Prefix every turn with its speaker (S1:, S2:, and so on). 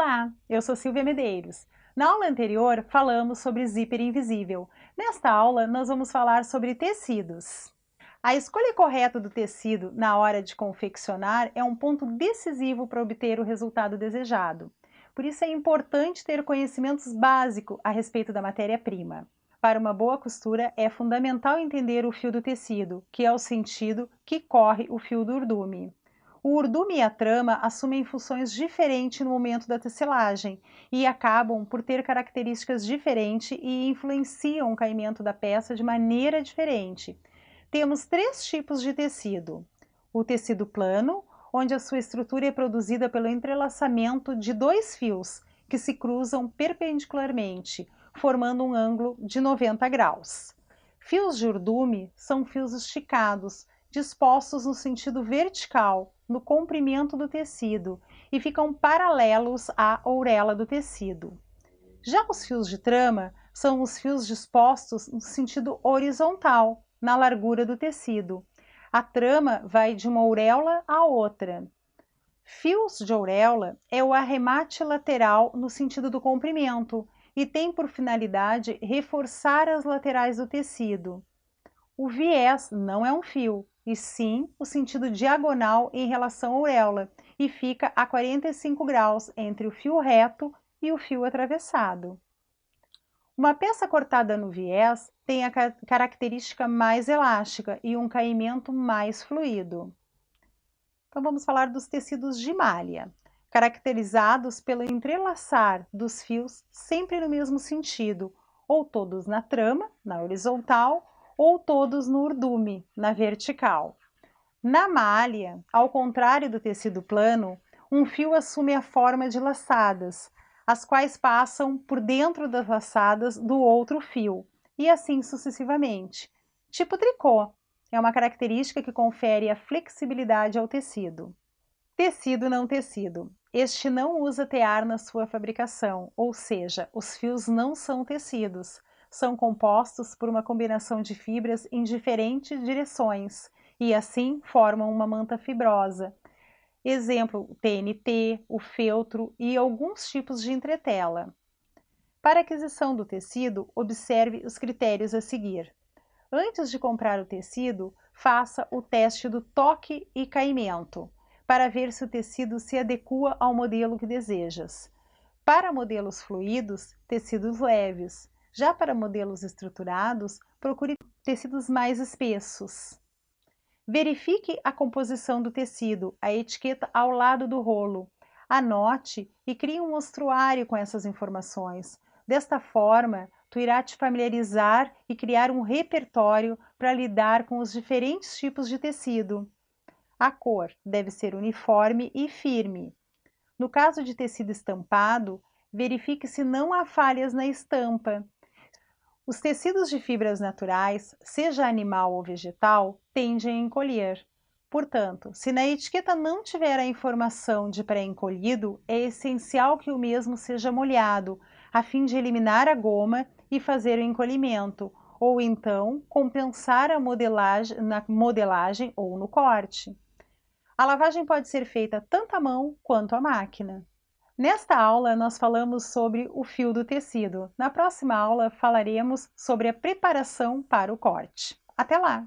S1: Olá, eu sou Silvia Medeiros. Na aula anterior, falamos sobre zíper invisível. Nesta aula, nós vamos falar sobre tecidos. A escolha correta do tecido na hora de confeccionar é um ponto decisivo para obter o resultado desejado. Por isso é importante ter conhecimentos básicos a respeito da matéria-prima. Para uma boa costura, é fundamental entender o fio do tecido, que é o sentido que corre o fio do urdume. O urdume e a trama assumem funções diferentes no momento da tecelagem e acabam por ter características diferentes e influenciam o caimento da peça de maneira diferente. Temos três tipos de tecido. O tecido plano, onde a sua estrutura é produzida pelo entrelaçamento de dois fios que se cruzam perpendicularmente, formando um ângulo de 90 graus. Fios de urdume são fios esticados, dispostos no sentido vertical, no comprimento do tecido, e ficam paralelos à ourela do tecido. Já os fios de trama são os fios dispostos no sentido horizontal, na largura do tecido. A trama vai de uma auréola à outra. Fios de auréola é o arremate lateral no sentido do comprimento e tem por finalidade reforçar as laterais do tecido. O viés não é um fio, e sim o sentido diagonal em relação à auréola, e fica a 45 graus entre o fio reto e o fio atravessado. Uma peça cortada no viés tem a característica mais elástica e um caimento mais fluido. Então vamos falar dos tecidos de malha, caracterizados pelo entrelaçar dos fios sempre no mesmo sentido, ou todos na trama, na horizontal, ou todos no urdume, na vertical. Na malha, ao contrário do tecido plano, um fio assume a forma de laçadas, as quais passam por dentro das laçadas do outro fio, e assim sucessivamente. Tipo tricô, é uma característica que confere a flexibilidade ao tecido. Tecido não tecido. Este não usa tear na sua fabricação, ou seja, os fios não são tecidos. São compostos por uma combinação de fibras em diferentes direções e assim formam uma manta fibrosa. Exemplo, o TNT, o feltro e alguns tipos de entretela. Para a aquisição do tecido, observe os critérios a seguir. Antes de comprar o tecido, faça o teste do toque e caimento, para ver se o tecido se adequa ao modelo que desejas. Para modelos fluidos, tecidos leves. Já para modelos estruturados, procure tecidos mais espessos. Verifique a composição do tecido, a etiqueta ao lado do rolo. Anote e crie um mostruário com essas informações. Desta forma, tu irá te familiarizar e criar um repertório para lidar com os diferentes tipos de tecido. A cor deve ser uniforme e firme. No caso de tecido estampado, verifique se não há falhas na estampa. Os tecidos de fibras naturais, seja animal ou vegetal, tendem a encolher. Portanto, se na etiqueta não tiver a informação de pré-encolhido, é essencial que o mesmo seja molhado, a fim de eliminar a goma e fazer o encolhimento, ou então compensar a modelagem, na modelagem ou no corte. A lavagem pode ser feita tanto à mão quanto à máquina. Nesta aula, nós falamos sobre o fio do tecido. Na próxima aula, falaremos sobre a preparação para o corte. Até lá!